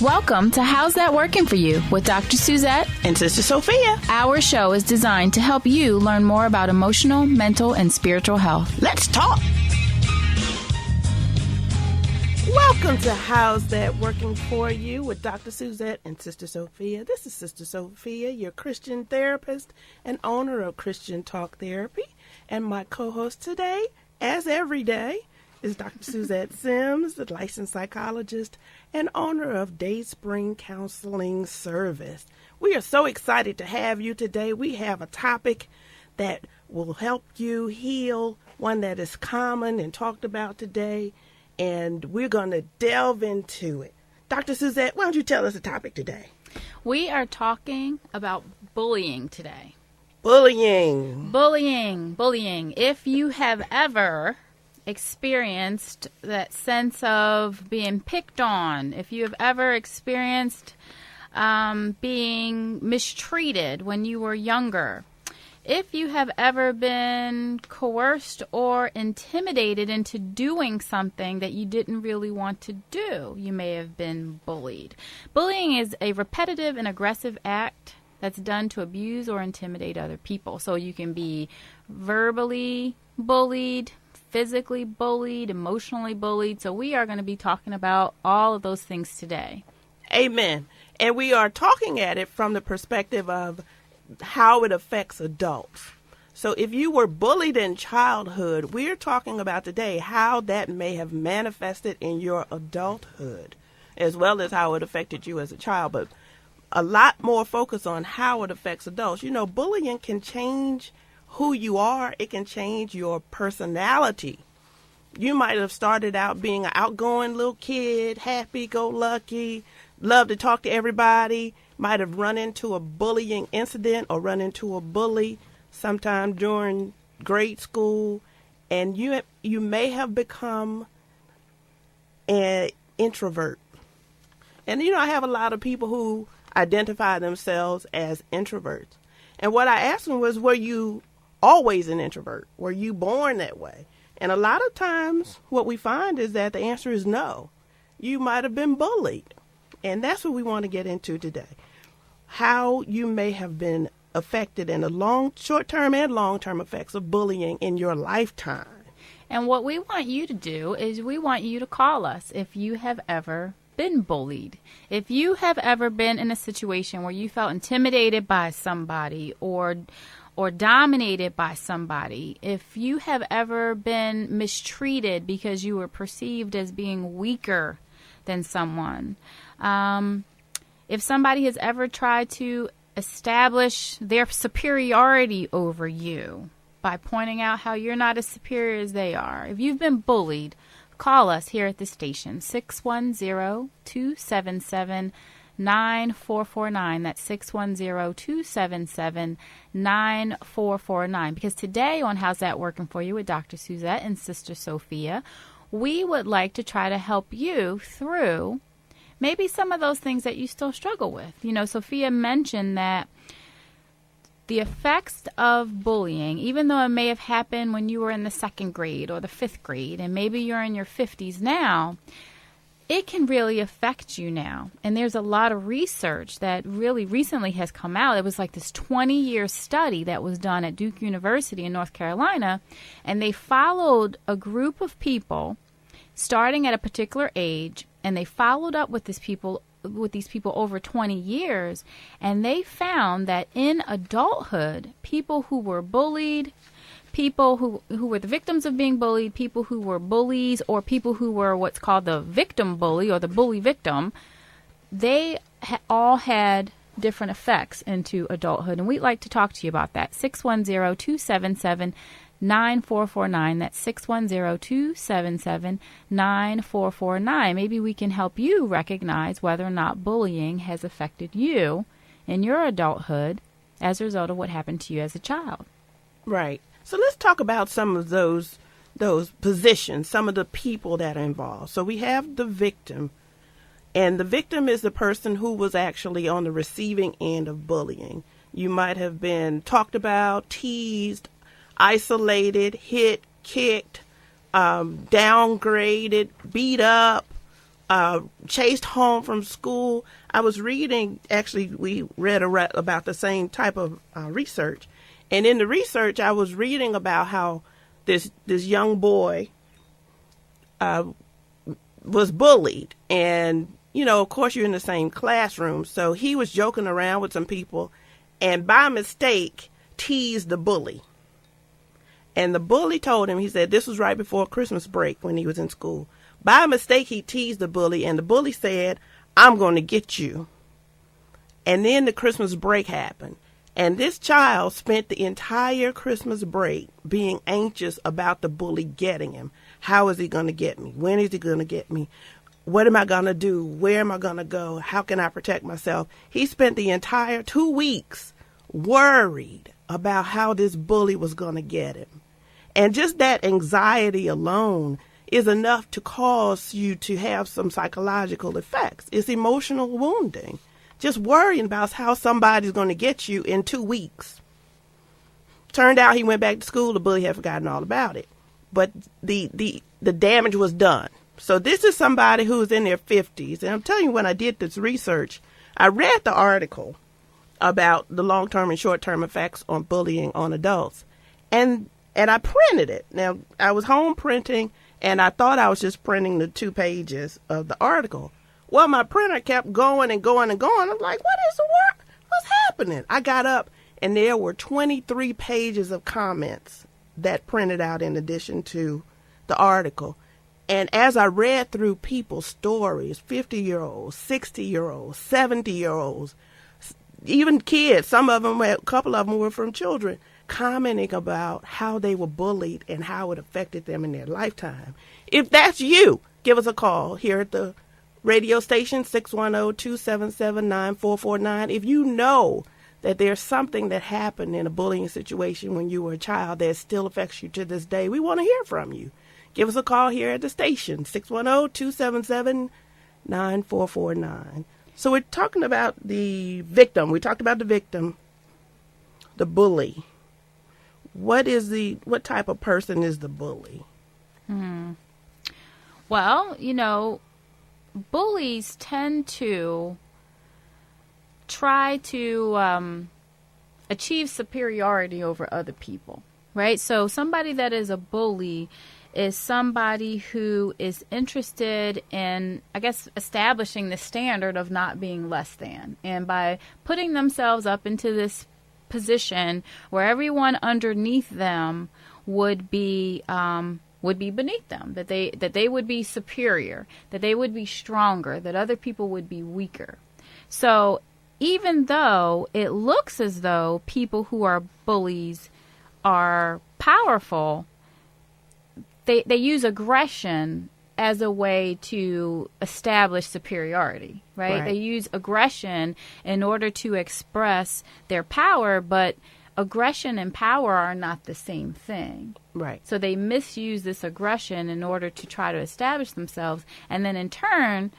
Welcome to How's That Working For You with Dr. Suzette and Sister Sophia. Our show is designed to help you learn more about emotional, mental, and spiritual health. Let's talk. Welcome to How's That Working For You with Dr. Suzette and Sister Sophia. This is Sister Sophia, your Christian therapist and owner of Christian Talk Therapy. And my co-host today, as every day, is Dr. Suzette Sims, the licensed psychologist and owner of Dayspring Counseling Service. We are so excited to have you today. We have a topic that will help you heal, one that is common and talked about today, and we're going to delve into it. Dr. Suzette, why don't you tell us the topic today? We are talking about bullying today. Bullying. If you have ever experienced that sense of being picked on, if you have ever experienced being mistreated when you were younger, if you have ever been coerced or intimidated into doing something that you didn't really want to do, you may have been bullied. Bullying is a repetitive and aggressive act that's done to abuse or intimidate other people. So you can be verbally bullied, physically bullied, emotionally bullied. So we are going to be talking about all of those things today. Amen. And we are talking at it from the perspective of how it affects adults. So if you were bullied in childhood, we're talking about today how that may have manifested in your adulthood, as well as how it affected you as a child. But a lot more focus on how it affects adults. You know, bullying can change who you are. It can change your personality. You might have started out being an outgoing little kid, happy-go-lucky, love to talk to everybody, might have run into a bullying incident or run into a bully sometime during grade school, and you may have become an introvert. And, you know, I have a lot of people who identify themselves as introverts. And what I asked them was, were you always an introvert? Were you born that way? And a lot of times what we find is that the answer is no. You might have been bullied. And that's what we want to get into today. How you may have been affected in the short-term and long-term effects of bullying in your lifetime. And what we want you to do is we want you to call us if you have ever been bullied. If you have ever been in a situation where you felt intimidated by somebody or dominated by somebody, if you have ever been mistreated because you were perceived as being weaker than someone, if somebody has ever tried to establish their superiority over you by pointing out how you're not as superior as they are, if you've been bullied, call us here at the station, 610-277-9449. That's 610-277-9449. Because today on How's That Working For You with Dr. Suzette and Sister Sophia, we would like to try to help you through maybe some of those things that you still struggle with. You know, Sophia mentioned that the effects of bullying, even though it may have happened when you were in the second grade or the fifth grade, and maybe you're in your 50s now, it can really affect you now. And there's a lot of research that really recently has come out. It was like this 20-year study that was done at Duke University in North Carolina, and they followed a group of people starting at a particular age, and they followed up with these people over 20 years, and they found that in adulthood, people who were bullied, people who were the victims of being bullied, people who were bullies, or people who were what's called the victim bully or the bully victim, they all had different effects into adulthood. And we'd like to talk to you about that. 610-277-9449. That's 610-277-9449. Maybe we can help you recognize whether or not bullying has affected you in your adulthood as a result of what happened to you as a child. Right. So let's talk about some of those positions, some of the people that are involved. So we have the victim, and the victim is the person who was actually on the receiving end of bullying. You might have been talked about, teased, isolated, hit, kicked, downgraded, beat up, chased home from school. I was reading, actually, we read about the same type of research. And in the research, I was reading about how this young boy was bullied. And, of course, you're in the same classroom. So he was joking around with some people and by mistake teased the bully. And the bully told him, he said, this was right before Christmas break when he was in school. By mistake, he teased the bully, and the bully said, I'm going to get you. And then the Christmas break happened. And this child spent the entire Christmas break being anxious about the bully getting him. How is he going to get me? When is he going to get me? What am I going to do? Where am I going to go? How can I protect myself? He spent the entire 2 weeks worried about how this bully was going to get him. And just that anxiety alone is enough to cause you to have some psychological effects. It's emotional wounding. Just worrying about how somebody's going to get you in 2 weeks. Turned out he went back to school. The bully had forgotten all about it. But the damage was done. So this is somebody who's in their 50s. And I'm telling you, when I did this research, I read the article about the long-term and short-term effects on bullying on adults. And I printed it. Now, I was home printing, and I thought I was just printing the 2 pages of the article. Well, my printer kept going and going and going. I'm like, what is the work? What's happening? I got up, and there were 23 pages of comments that printed out in addition to the article. And as I read through people's stories, 50-year-olds, 60-year-olds, 70-year-olds, even kids, a couple of them were from children, commenting about how they were bullied and how it affected them in their lifetime. If that's you, give us a call here at the radio station, 610-277-9449. If you know that there's something that happened in a bullying situation when you were a child that still affects you to this day, we want to hear from you. Give us a call here at the station, 610-277-9449. So we're talking about the victim. We talked about the victim, the bully. What type of person is the bully? Well, bullies tend to try to achieve superiority over other people, right? So somebody that is a bully is somebody who is interested in, I guess, establishing the standard of not being less than. And by putting themselves up into this position where everyone underneath them would be beneath them, that they would be superior, that they would be stronger, that other people would be weaker. So even though it looks as though people who are bullies are powerful, they use aggression as a way to establish superiority, right? They use aggression in order to express their power, but aggression and power are not the same thing. Right. So they misuse this aggression in order to try to establish themselves. And then in turn,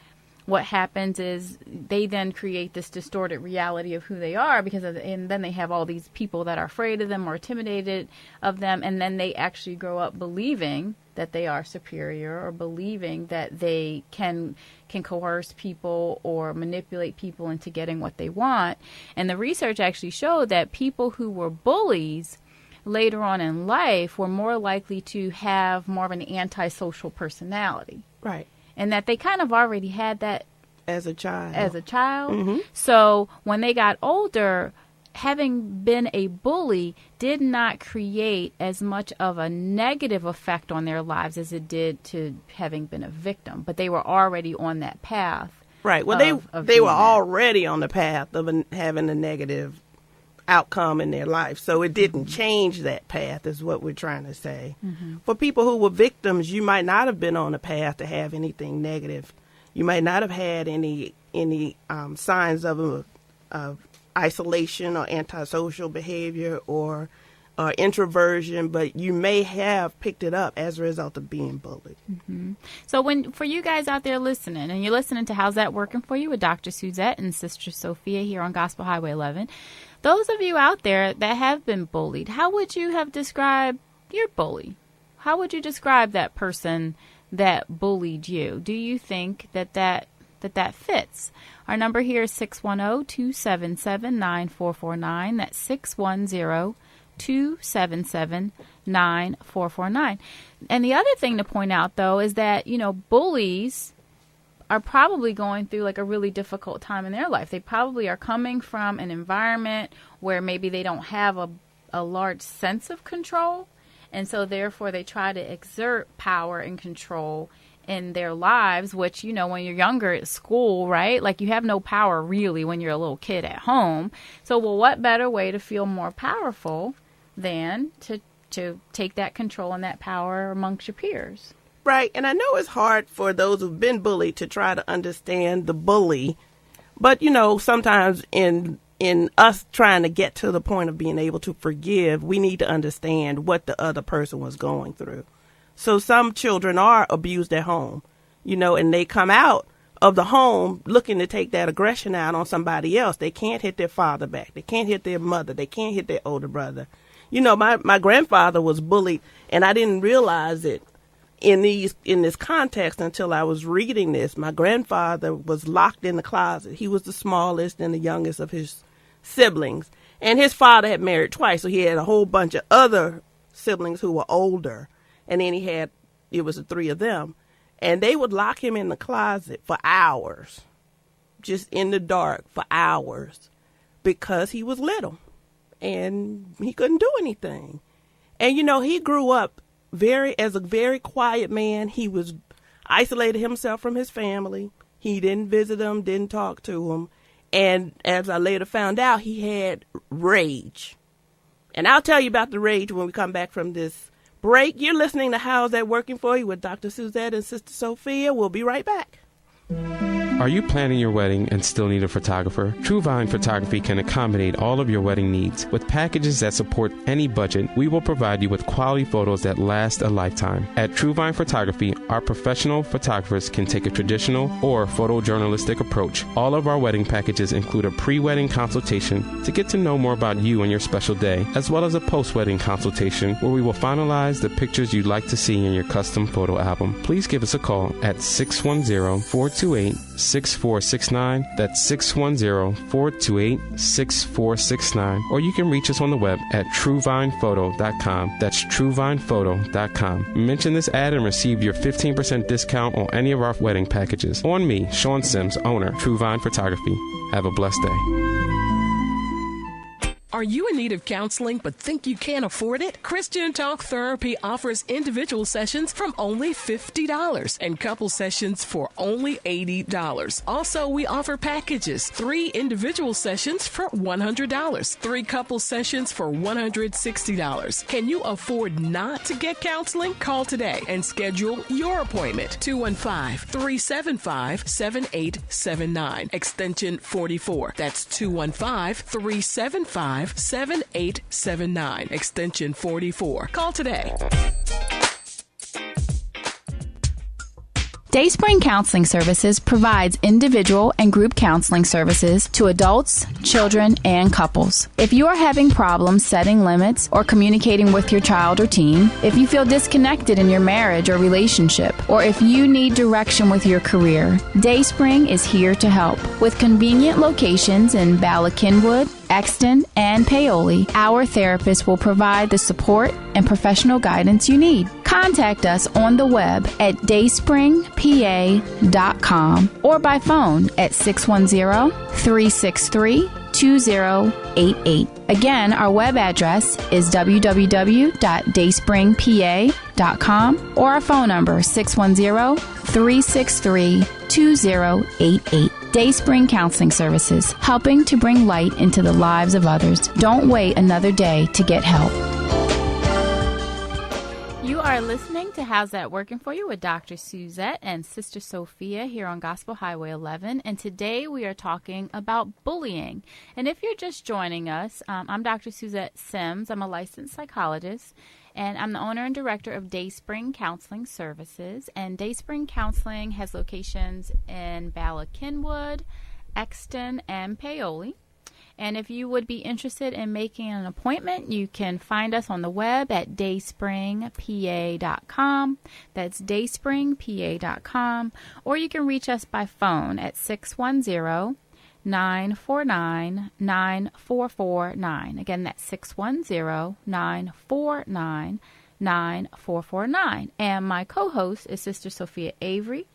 what happens is they then create this distorted reality of who they are and then they have all these people that are afraid of them or intimidated of them. And then they actually grow up believing that they are superior or believing that they can coerce people or manipulate people into getting what they want. And the research actually showed that people who were bullies later on in life were more likely to have more of an antisocial personality. Right. And that they kind of already had that as a child. Mm-hmm. So when they got older, having been a bully did not create as much of a negative effect on their lives as it did to having been a victim. But they were already on that path. Right. Well, they were already on the path of having a negative outcome in their life. So it didn't change that path is what we're trying to say. For people who were victims, you might not have been on a path to have anything negative. You might not have had any signs of isolation or antisocial behavior or introversion, but you may have picked it up as a result of being bullied. So for you guys out there listening, and you're listening to How's That Working For You with Dr. Suzette and Sister Sophia here on Gospel Highway 11, those of you out there that have been bullied, how would you have described your bully? How would you describe that person that bullied you? Do you think that fits? Our number here is 610-277-9449. That's 610-277-9449. And the other thing to point out, though, is that, bullies are probably going through like a really difficult time in their life. They probably are coming from an environment where maybe they don't have a large sense of control. And so therefore they try to exert power and control in their lives, which, when you're younger at school, right? Like you have no power really when you're a little kid at home. So, what better way to feel more powerful than to take that control and that power amongst your peers? Right. And I know it's hard for those who've been bullied to try to understand the bully. But, sometimes in us trying to get to the point of being able to forgive, we need to understand what the other person was going through. So some children are abused at home, and they come out of the home looking to take that aggression out on somebody else. They can't hit their father back. They can't hit their mother. They can't hit their older brother. My grandfather was bullied, and I didn't realize it in this context until I was reading this. My grandfather was locked in the closet. He was the smallest and the youngest of his siblings, and his father had married twice, so he had a whole bunch of other siblings who were older. And then it was the three of them. And they would lock him in the closet for hours, just in the dark for hours, because he was little and he couldn't do anything. And, he grew up as a very quiet man. He was isolated himself from his family. He didn't visit them, didn't talk to them. And as I later found out, he had rage. And I'll tell you about the rage when we come back from this break. You're listening to How's That Working For You with Dr. Suzette and Sister Sophia. We'll be right back. Are you planning your wedding and still need a photographer? TrueVine Photography can accommodate all of your wedding needs. With packages that support any budget, we will provide you with quality photos that last a lifetime. At TrueVine Photography, our professional photographers can take a traditional or photojournalistic approach. All of our wedding packages include a pre-wedding consultation to get to know more about you and your special day, as well as a post-wedding consultation where we will finalize the pictures you'd like to see in your custom photo album. Please give us a call at 610-428-6469. That's 610-428-6469. Or you can reach us on the web at truevinephoto.com. That's truevinephoto.com. Mention this ad and receive your 15% discount on any of our wedding packages. On me, Sean Sims, owner, TrueVine Photography. Have a blessed day. Are you in need of counseling but think you can't afford it? Christian Talk Therapy offers individual sessions from only $50 and couple sessions for only $80. Also, we offer packages: 3 individual sessions for $100, 3 couple sessions for $160. Can you afford not to get counseling? Call today and schedule your appointment. 215-375-7879, extension 44. That's 215-375-7879, extension 44. Call today. Dayspring Counseling Services provides individual and group counseling services to adults, children, and couples. If you are having problems setting limits or communicating with your child or teen, if you feel disconnected in your marriage or relationship, or if you need direction with your career, Dayspring is here to help. With convenient locations in Bala Cynwyd, Exton, and Paoli, our therapists will provide the support and professional guidance you need. Contact us on the web at dayspringpa.com or by phone at 610-363-2088. Again, our web address is www.dayspringpa.com or our phone number 610-363-2088. Dayspring Counseling Services, helping to bring light into the lives of others. Don't wait another day to get help. You are listening to How's That Working For You with Dr. Suzette and Sister Sophia here on Gospel Highway 11. And today we are talking about bullying. And if you're just joining us, I'm Dr. Suzette Sims. I'm a licensed psychologist, and I'm the owner and director of Dayspring Counseling Services. And Dayspring Counseling has locations in Bala Cynwyd, Exton, and Paoli. And if you would be interested in making an appointment, you can find us on the web at dayspringpa.com. That's dayspringpa.com. Or you can reach us by phone at 610-949-9449. Again, that's 610-949-9449. And my co-host is Sister Sophia Avery.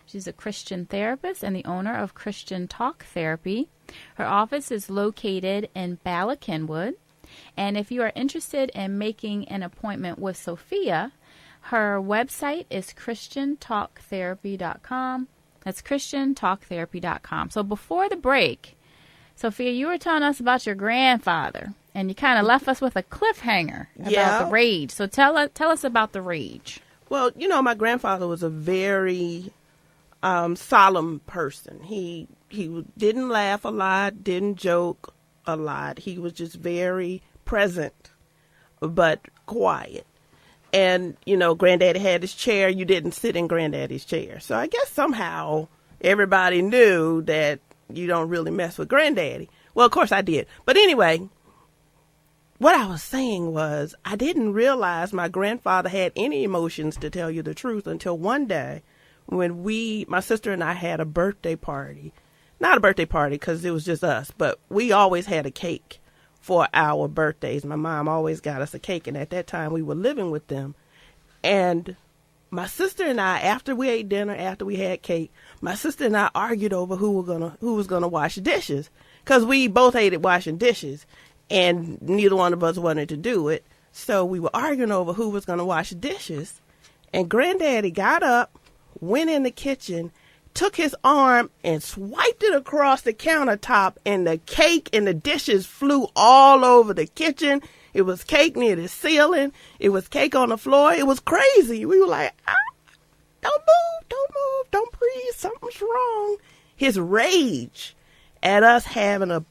She's a Christian therapist and the owner of Christian Talk Therapy. Her office is located in Bala Kenwood. And if you are interested in making an appointment with Sophia, her website is christiantalktherapy.com. That's christiantalktherapy.com. So before the break, Sophia, you were telling us about your grandfather, and you kind of left us with a cliffhanger about the rage. So tell us about the rage. Well, my grandfather was a very solemn person. He didn't laugh a lot, didn't joke a lot. He was just very present, but quiet. And, Granddaddy had his chair. You didn't sit in Granddaddy's chair. So I guess somehow everybody knew that you don't really mess with Granddaddy. Well, of course I did. But anyway, what I was saying was I didn't realize my grandfather had any emotions, to tell you the truth, until one day when my sister and I had a birthday party. Not a birthday party because it was just us, but we always had a cake for our birthdays. My mom always got us a cake, and at that time we were living with them. And my sister and I, after we ate dinner, after we had cake, my sister and I argued over who was gonna wash dishes, because we both hated washing dishes, and neither one of us wanted to do it. So we were arguing over who was gonna wash dishes, and Granddaddy got up, went in the kitchen, took his arm and swiped it across the countertop, and the cake and the dishes flew all over the kitchen. It was cake near the ceiling. It was cake on the floor. It was crazy. We were like, don't move, don't breathe. Something's wrong. His rage at us having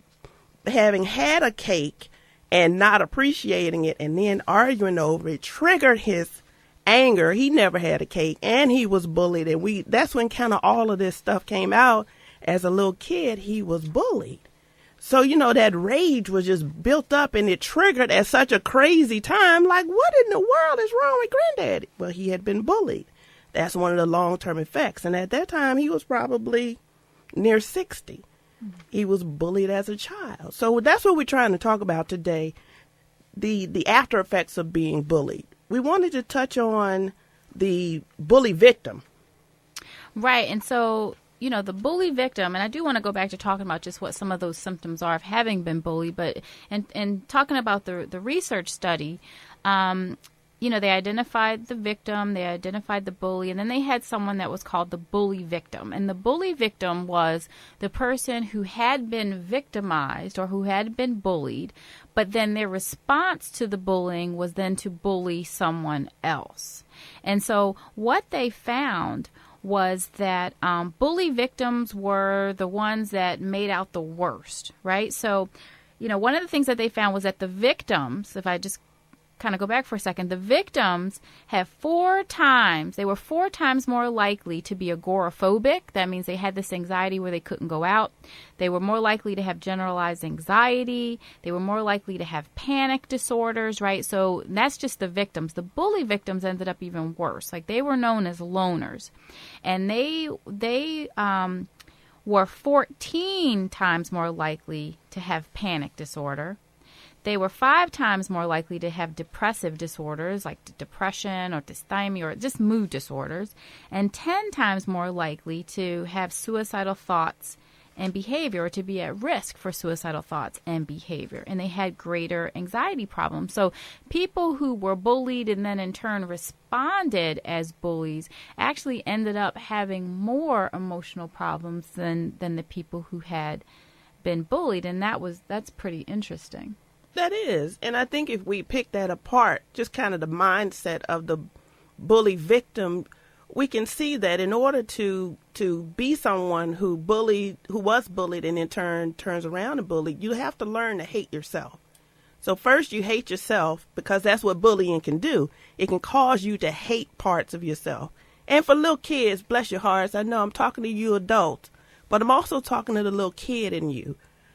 had a cake and not appreciating it and then arguing over it triggered his anger. He never had a cake, and he was bullied, and that's when kind of all of this stuff came out. As a little kid, he was bullied. So, that rage was just built up, and it triggered at such a crazy time. Like, what in the world is wrong with Granddaddy? Well, he had been bullied. That's one of the long-term effects. And at that time, he was probably near 60. He was bullied as a child. So that's what we're trying to talk about today, the after effects of being bullied. We wanted to touch on the bully victim. Right. And so, the bully victim, and I do want to go back to talking about just what some of those symptoms are of having been bullied, but and talking about the research study, they identified the victim, they identified the bully, and then they had someone that was called the bully victim. And the bully victim was the person who had been victimized or who had been bullied, but then their response to the bullying was then to bully someone else. And so what they found was that bully victims were the ones that made out the worst, right? So, one of the things that they found was that the victims, if I just kind of go back for a second, the victims have they were 4 times more likely to be agoraphobic. That means they had this anxiety where they couldn't go out. They were more likely to have generalized anxiety. They were more likely to have panic disorders, right? So that's just the victims. The bully victims ended up even worse. Like, they were known as loners. And they were 14 times more likely to have panic disorder. They were 5 times more likely to have depressive disorders like depression or dysthymia or just mood disorders, and 10 times more likely to have suicidal thoughts and behavior, or to be at risk for suicidal thoughts and behavior. And they had greater anxiety problems. So people who were bullied and then in turn responded as bullies actually ended up having more emotional problems than the people who had been bullied. And that's pretty interesting. That is. And I think if we pick that apart, just kind of the mindset of the bully victim, we can see that in order to be someone who was bullied and in turn turns around and bullied, you have to learn to hate yourself. So first you hate yourself, because that's what bullying can do. It can cause you to hate parts of yourself. And for little kids, bless your hearts, I know I'm talking to you adults, but I'm also talking to the little kid in you.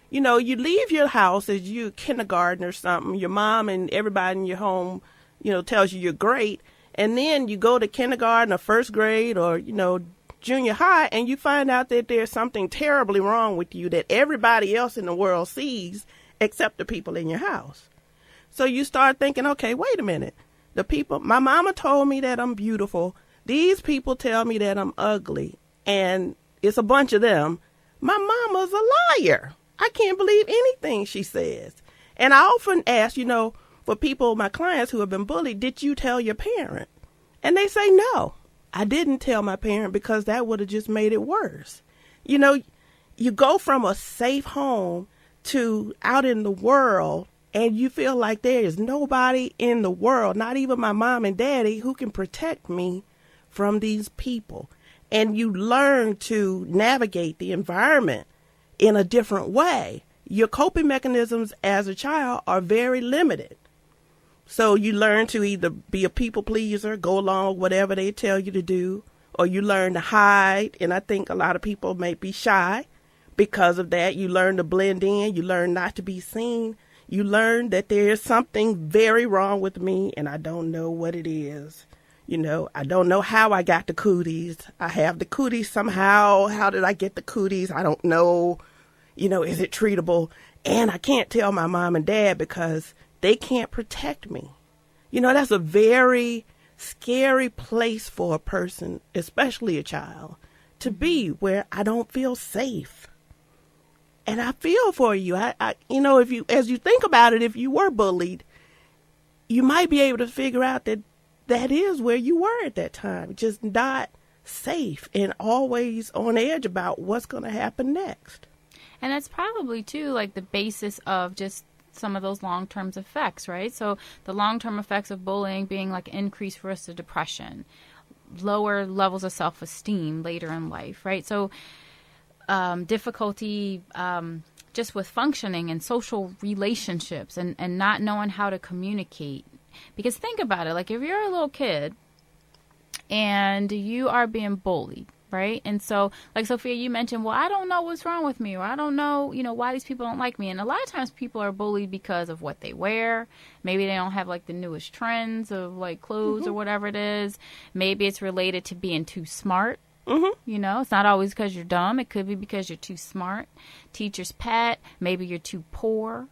You know, you leave your house as you kindergarten or something. Your mom and everybody in your home, you know, tells you you're great. And then you go to kindergarten or first grade or, you know, junior high, and you find out that there's something terribly wrong with you that everybody else in the world sees except the people in your house. So you start thinking, okay, wait a minute. The people, my mama told me that I'm beautiful. These people tell me that I'm ugly, and it's a bunch of them. My mama's a liar. I can't believe anything she says. And I often ask, you know, for people, my clients who have been bullied, did you tell your parent? And they say, no, I didn't tell my parent because that would have just made it worse. You know, you go from a safe home to out in the world, and you feel like there is nobody in the world, not even my mom and daddy, who can protect me from these people. And you learn to navigate the environment in a different way. Your coping mechanisms as a child are very limited. So you learn to either be a people pleaser, go along with whatever they tell you to do, or you learn to hide. And I think a lot of people may be shy because of that. You learn to blend in. You learn not to be seen. You learn that there is something very wrong with me, and I don't know what it is. You know, I don't know how I got the cooties. I have the cooties somehow. How did I get the cooties? I don't know. You know, is it treatable? And I can't tell my mom and dad because they can't protect me. You know, that's a very scary place for a person, especially a child, to be, where I don't feel safe. And I feel for you. I you know, if you, as you think about it, if you were bullied, you might be able to figure out that that is where you were at that time, just not safe and always on edge about what's going to happen next. And that's probably, too, like the basis of just some of those long-term effects, right? So the long-term effects of bullying being like increased risk of depression, lower levels of self-esteem later in life, right? So difficulty just with functioning in social relationships and not knowing how to communicate. Because think about it, like if you're a little kid and you are being bullied, right? And so, like Sophia, you mentioned, well, I don't know what's wrong with me, or I don't know, you know, why these people don't like me. And a lot of times people are bullied because of what they wear. Maybe they don't have like the newest trends of like clothes or whatever it is. Maybe it's related to being too smart. You know, it's not always because you're dumb. It could be because you're too smart. Teacher's pet. Maybe you're too poor.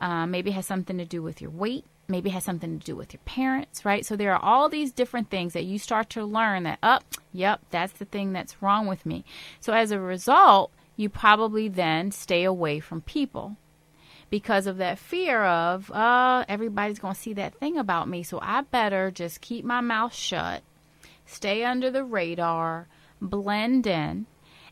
Maybe it has something to do with your weight. Maybe it has something to do with your parents, right? So there are all these different things that you start to learn that, yep, that's the thing that's wrong with me. So as a result, you probably then stay away from people because of that fear of, everybody's going to see that thing about me. So I better just keep my mouth shut, stay under the radar, blend in.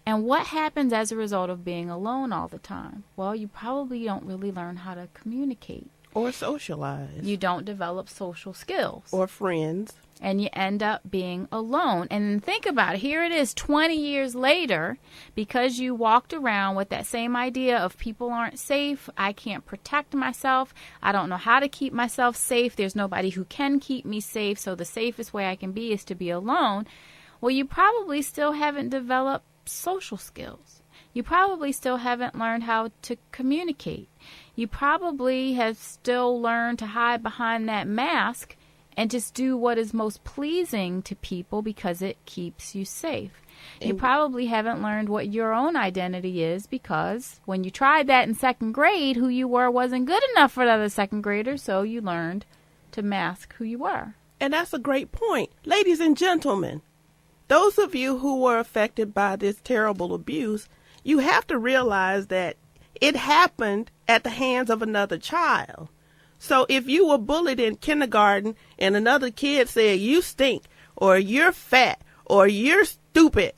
And what happens as a result of being alone all the time? Well, you probably don't really learn how to communicate. Or socialize. You don't develop social skills. Or friends. And you end up being alone. And think about it. Here it is 20 years later, because you walked around with that same idea of people aren't safe. I can't protect myself. I don't know how to keep myself safe. There's nobody who can keep me safe. So the safest way I can be is to be alone. Well, you probably still haven't developed social skills. You probably still haven't learned how to communicate. You probably have still learned to hide behind that mask and just do what is most pleasing to people because it keeps you safe. You probably haven't learned what your own identity is because when you tried that in second grade, who you were wasn't good enough for the other second graders, so you learned to mask who you were. And that's a great point. Ladies and gentlemen, those of you who were affected by this terrible abuse, you have to realize that it happened at the hands of another child. So if you were bullied in kindergarten and another kid said you stink or you're fat or you're stupid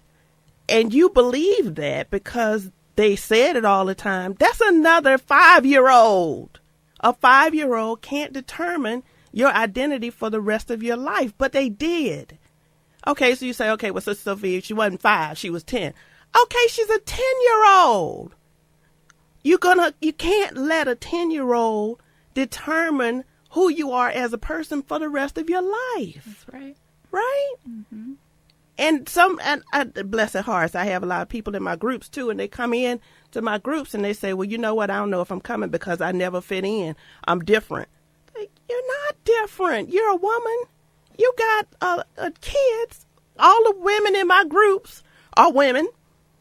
and you believe that because they said it all the time, that's another 5-year-old. A 5-year-old can't determine your identity for the rest of your life, but they did. Okay, so you say, okay, well, Sister Sophia, she wasn't 5, she was 10. Okay, she's a 10-year-old. You can't let a 10-year-old determine who you are as a person for the rest of your life. That's right. Right? And bless their hearts, I have a lot of people in my groups too, and they come in, to my groups and they say, well, you know what? I don't know if I'm coming because I never fit in. I'm different. Like, you're not different. You're a woman. You got kids. All the women in my groups are women.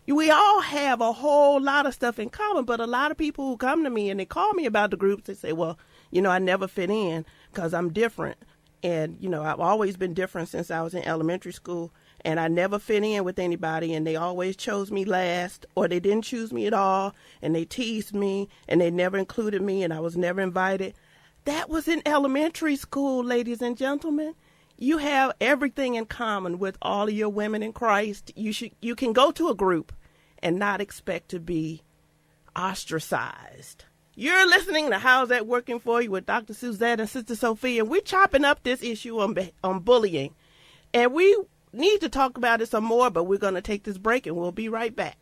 We all have a whole lot of stuff in common, but a lot of people who come to me and they call me about the groups, they say, well, I never fit in because I'm different. And, I've always been different since I was in elementary school, and I never fit in with anybody, and they always chose me last, or they didn't choose me at all, and they teased me, and they never included me, and I was never invited. That was in elementary school, ladies and gentlemen. You have everything in common with all of your women in Christ. You can go to a group and not expect to be ostracized. You're listening to How's That Working For You with Dr. Suzette and Sister Sophia. We're chopping up this issue on bullying. And we need to talk about it some more, but we're going to take this break and we'll be right back.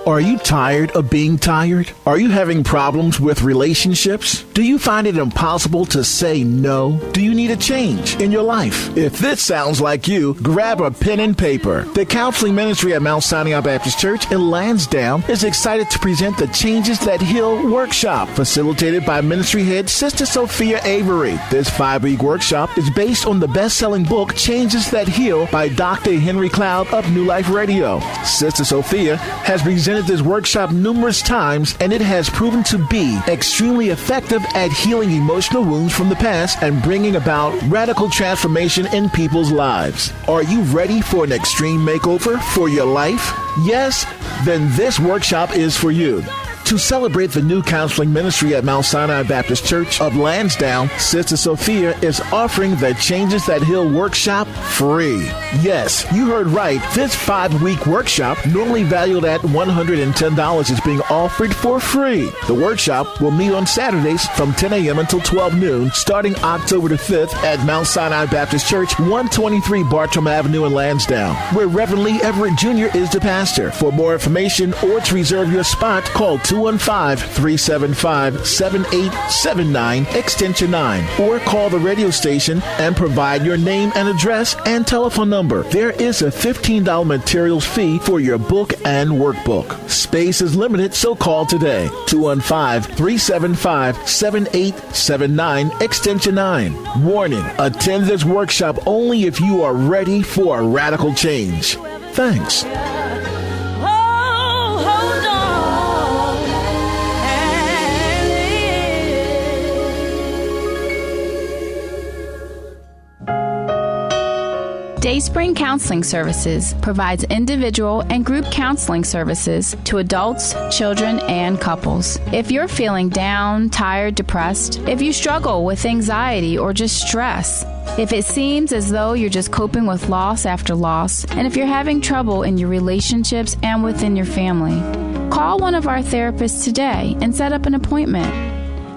Are you tired of being tired? Are you having problems with relationships? Do you find it impossible to say no? Do you need a change in your life? If this sounds like you, grab a pen and paper. The counseling ministry at Mount Sinai Baptist Church in Lansdowne is excited to present the Changes That Heal workshop, facilitated by ministry head Sister Sophia Avery. This 5-week workshop is based on the best-selling book Changes That Heal by Dr. Henry Cloud of New Life Radio. Sister Sophia has presented this workshop numerous times, and it has proven to be extremely effective at healing emotional wounds from the past and bringing about radical transformation in people's lives. Are you ready for an extreme makeover for your life? Yes? Then this workshop is for you. To celebrate the new counseling ministry at Mount Sinai Baptist Church of Lansdowne, Sister Sophia is offering the Changes That Heal workshop free. Yes, you heard right. This 5-week workshop, normally valued at $110, is being offered for free. The workshop will meet on Saturdays from 10 a.m. until 12 noon, starting October the 5th at Mount Sinai Baptist Church, 123 Bartram Avenue in Lansdowne, where Reverend Lee Everett Jr. is the pastor. For more information or to reserve your spot, call 215-375-7879, extension 9, or call the radio station and provide your name and address and telephone number. There is a $15 materials fee for your book and workbook. Space is limited, so call today. 215-375-7879, extension 9. Warning, attend this workshop only if you are ready for a radical change. Thanks. Dayspring Counseling Services provides individual and group counseling services to adults, children, and couples. If you're feeling down, tired, depressed, if you struggle with anxiety or just stress, if it seems as though you're just coping with loss after loss, and if you're having trouble in your relationships and within your family, call one of our therapists today and set up an appointment.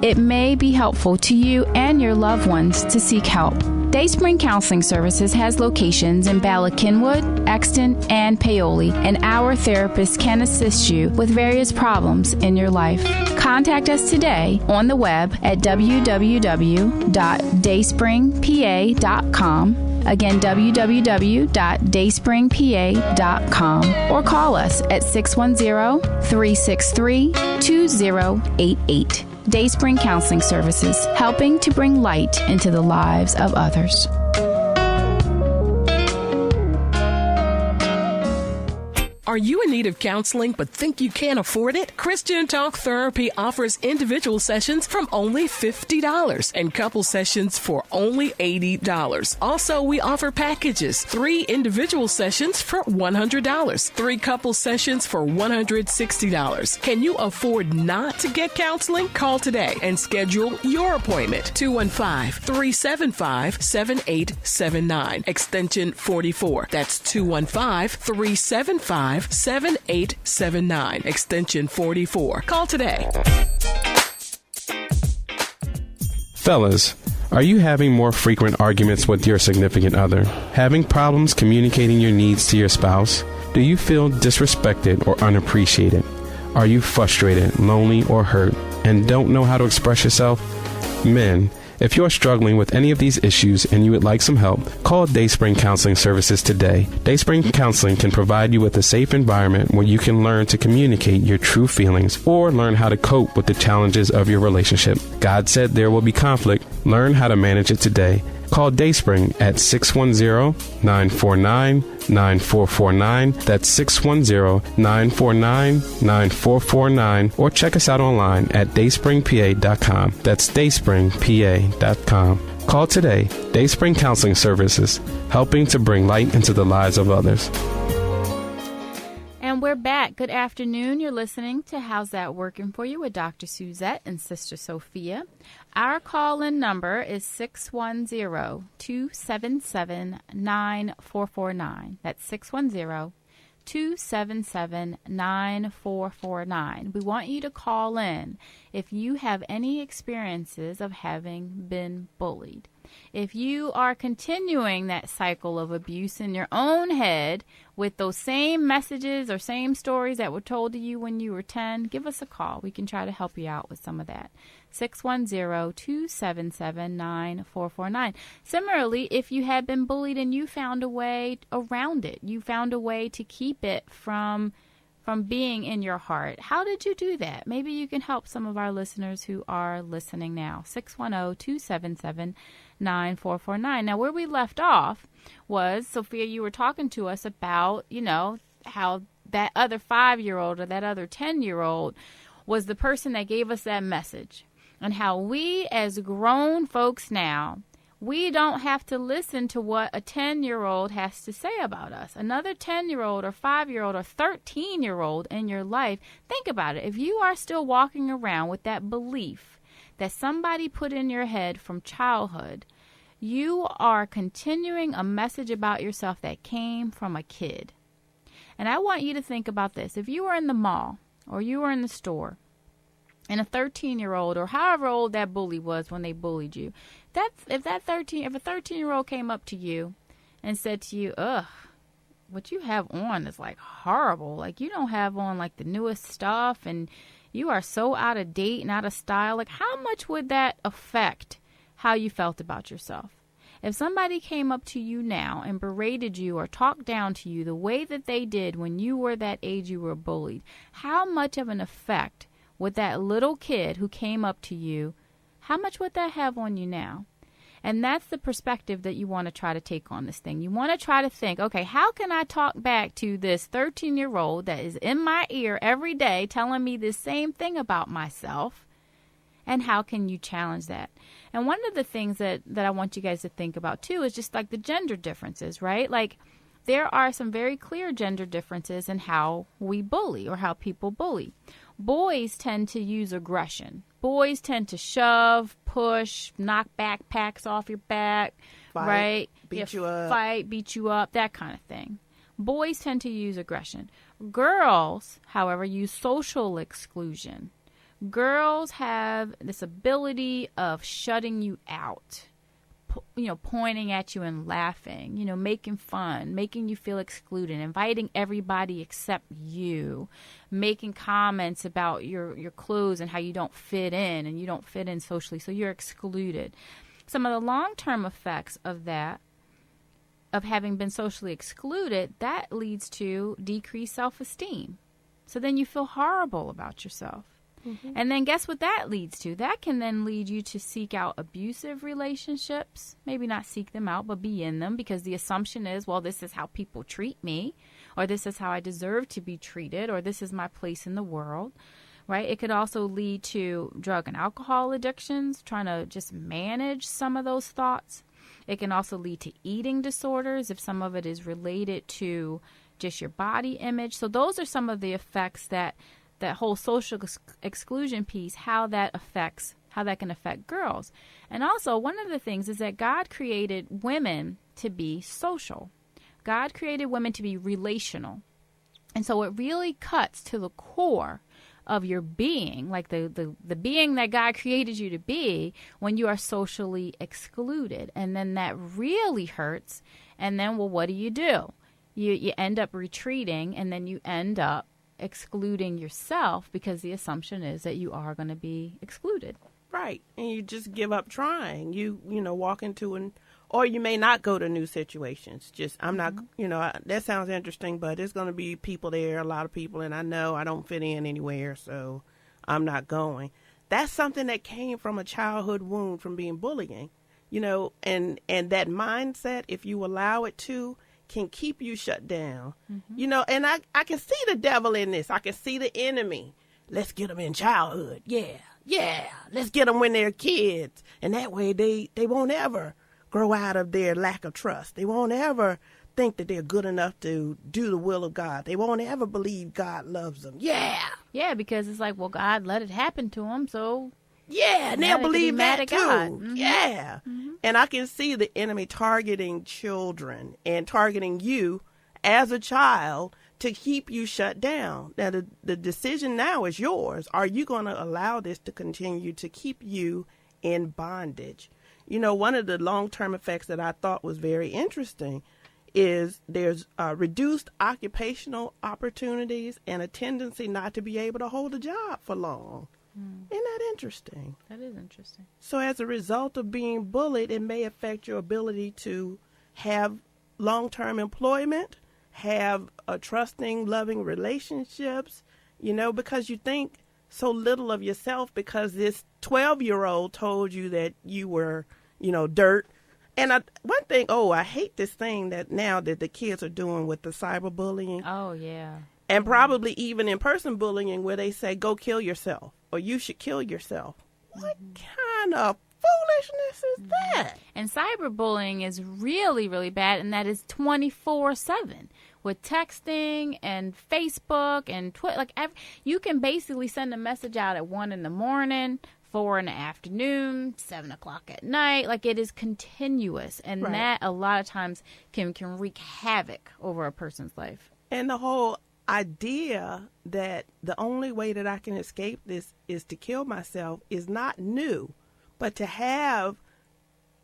It may be helpful to you and your loved ones to seek help. Dayspring Counseling Services has locations in Bala Cynwyd, Exton, and Paoli, and our therapists can assist you with various problems in your life. Contact us today on the web at www.dayspringpa.com. Again, www.dayspringpa.com, or call us at 610-363-2088. Dayspring Counseling Services, helping to bring light into the lives of others. Are you in need of counseling but think you can't afford it? Christian Talk Therapy offers individual sessions from only $50 and couple sessions for only $80. Also, we offer packages: 3 individual sessions for $100, 3 couple sessions for $160. Can you afford not to get counseling? Call today and schedule your appointment. 215-375-7879, extension 44. That's 215-375-7879, extension 44. Call today. Fellas, are you having more frequent arguments with your significant other? Having problems communicating your needs to your spouse? Do you feel disrespected or unappreciated? Are you frustrated, lonely, or hurt, and don't know how to express yourself? Men, If you're struggling with any of these issues and you would like some help, call Dayspring Counseling Services today. Dayspring Counseling can provide you with a safe environment where you can learn to communicate your true feelings or learn how to cope with the challenges of your relationship. God said there will be conflict. Learn how to manage it today. Call Dayspring at 610-949-9449. That's 610-949-9449. Or check us out online at dayspringpa.com. That's dayspringpa.com. Call today. Dayspring Counseling Services, helping to bring light into the lives of others. And we're back. Good afternoon. You're listening to How's That Working For You with Dr. Suzette and Sister Sophia. Our call-in number is 610-277-9449. That's 610-277-9449. We want you to call in if you have any experiences of having been bullied. If you are continuing that cycle of abuse in your own head with those same messages or same stories that were told to you when you were 10, give us a call. We can try to help you out with some of that. 610-277-9449. Similarly, if you had been bullied and you found a way around it, you found a way to keep it from being in your heart, how did you do that? Maybe you can help some of our listeners who are listening now. 610-277-9449. Now, where we left off was, Sophia, you were talking to us about, how that other 5-year-old or that other 10-year-old was the person that gave us that message, and how we as grown folks now, we don't have to listen to what a 10-year-old has to say about us. Another 10-year-old or 5-year-old or 13-year-old in your life, think about it. If you are still walking around with that belief that somebody put in your head from childhood, you are continuing a message about yourself that came from a kid. And I want you to think about this. If you were in the mall or you were in the store, and a 13-year-old or however old that bully was when they bullied you, if a 13-year-old came up to you and said to you, ugh, what you have on is like horrible. Like you don't have on like the newest stuff and you are so out of date and out of style. Like how much would that affect how you felt about yourself? If somebody came up to you now and berated you or talked down to you the way that they did when you were that age you were bullied, how much of an effect would that little kid who came up to you, how much would that have on you now? And that's the perspective that you want to try to take on this thing. You want to try to think, okay, how can I talk back to this 13-year-old that is in my ear every day telling me the same thing about myself? And how can you challenge that? And one of the things that I want you guys to think about, too, is just like the gender differences, right? Like there are some very clear gender differences in how we bully or how people bully. Boys tend to use aggression. Boys tend to shove, push, knock backpacks off your back, right? Beat you up. Fight, beat you up, that kind of thing. Boys tend to use aggression. Girls, however, use social exclusion. Girls have this ability of shutting you out, pointing at you and laughing, making fun, making you feel excluded, inviting everybody except you, making comments about your clothes and how you don't fit in and you don't fit in socially, so you're excluded. Some of the long-term effects of that, of having been socially excluded, that leads to decreased self-esteem. So then you feel horrible about yourself. Mm-hmm. And then guess what that leads to? That can then lead you to seek out abusive relationships. Maybe not seek them out, but be in them, because the assumption is, well, this is how people treat me, or this is how I deserve to be treated, or this is my place in the world, right? It could also lead to drug and alcohol addictions, trying to just manage some of those thoughts. It can also lead to eating disorders if some of it is related to just your body image. So those are some of the effects that whole social exclusion piece, how that can affect girls. And also, one of the things is that God created women to be social. God created women to be relational. And so it really cuts to the core of your being, like the being that God created you to be, when you are socially excluded. And then that really hurts. And then, well, what do? You end up retreating, and then you end up excluding yourself, because the assumption is that you are going to be excluded. Right. And you just give up trying. You walk into or you may not go to new situations. Just, I'm not, that sounds interesting, but there's going to be people there, a lot of people, and I know I don't fit in anywhere, so I'm not going. That's something that came from a childhood wound from being bullying, and that mindset, if you allow it to, can keep you shut down. And I can see the devil in this. I can see the enemy. Let's get them in childhood. Yeah. Let's get them when they're kids. And that way they won't ever grow out of their lack of trust. They won't ever think that they're good enough to do the will of God. They won't ever believe God loves them. Yeah, because it's like, well, God let it happen to them, so... Yeah, and they'll believe that too. Mm-hmm. Yeah. Mm-hmm. And I can see the enemy targeting children and targeting you as a child to keep you shut down. Now, the decision now is yours. Are you going to allow this to continue to keep you in bondage? One of the long-term effects that I thought was very interesting is there's reduced occupational opportunities and a tendency not to be able to hold a job for long. Isn't that interesting? That is interesting. So as a result of being bullied, it may affect your ability to have long-term employment, have trusting, loving relationships, because you think so little of yourself because this 12-year-old told you that you were, dirt. And one thing, I hate this thing that now that the kids are doing with the cyberbullying. Oh, yeah. And probably even in-person bullying where they say, go kill yourself or you should kill yourself. What kind of foolishness is that? And cyberbullying is really, really bad, and that is 24/7 with texting and Facebook and Twitter. You can basically send a message out at 1 a.m, 4 p.m, 7 o'clock at night. It is continuous, and right. That a lot of times can wreak havoc over a person's life. And the whole idea that the only way that I can escape this is to kill myself is not new, but to have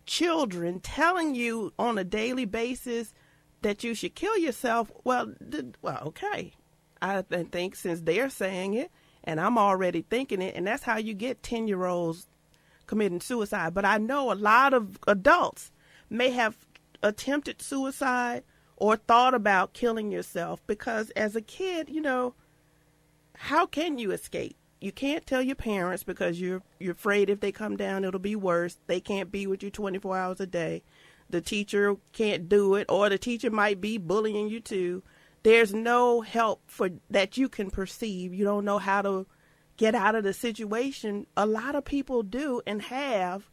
children telling you on a daily basis that you should kill yourself, okay. I think since they're saying it and I'm already thinking it, and that's how you get 10-year-olds committing suicide. But I know a lot of adults may have attempted suicide or thought about killing yourself because as a kid, how can you escape? You can't tell your parents because you're afraid if they come down, it'll be worse. They can't be with you 24 hours a day. The teacher can't do it, or the teacher might be bullying you too. There's no help that you can perceive. You don't know how to get out of the situation. A lot of people do and have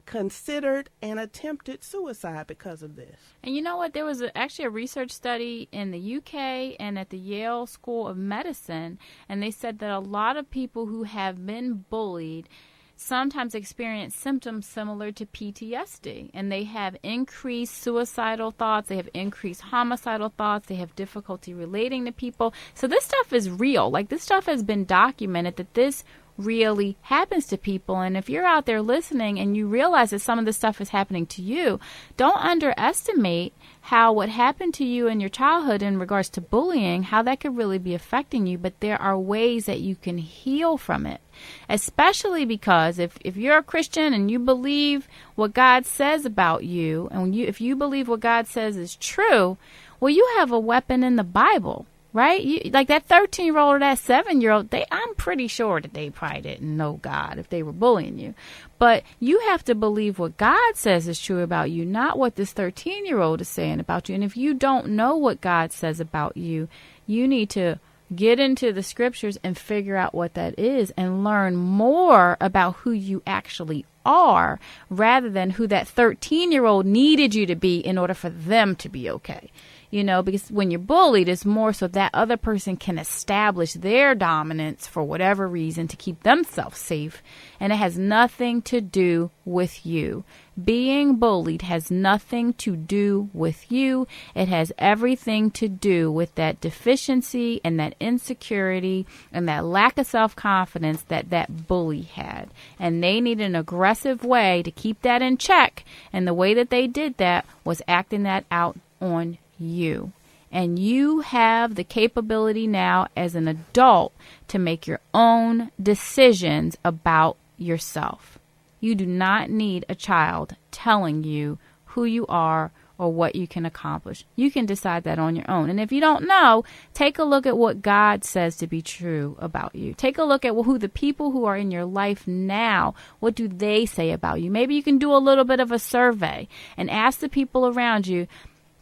considered and attempted suicide because of this. And you know what? There was actually a research study in the UK and at the Yale School of Medicine, and they said that a lot of people who have been bullied sometimes experience symptoms similar to PTSD, and they have increased suicidal thoughts, they have increased homicidal thoughts, they have difficulty relating to people. So this stuff is real. This stuff has been documented that this really happens to people. And if you're out there listening and you realize that some of this stuff is happening to you, don't underestimate how what happened to you in your childhood in regards to bullying, how that could really be affecting you. But there are ways that you can heal from it, especially because if you're a Christian and you believe what God says about you, and if you believe what God says is true, well, you have a weapon in the Bible. Right? Like that 13-year-old or that 7-year-old, I'm pretty sure that they probably didn't know God if they were bullying you. But you have to believe what God says is true about you, not what this 13-year-old is saying about you. And if you don't know what God says about you, you need to get into the scriptures and figure out what that is and learn more about who you actually are rather than who that 13-year-old needed you to be in order for them to be okay. Because when you're bullied, it's more so that other person can establish their dominance for whatever reason to keep themselves safe. And it has nothing to do with you. Being bullied has nothing to do with you. It has everything to do with that deficiency and that insecurity and that lack of self-confidence that bully had. And they need an aggressive way to keep that in check. And the way that they did that was acting that out on you. And you have the capability now as an adult to make your own decisions about yourself. You do not need a child telling you who you are or what you can accomplish. You can decide that on your own. And if you don't know, take a look at what God says to be true about you. Take a look at who the people who are in your life now, what do they say about you? Maybe you can do a little bit of a survey and ask the people around you,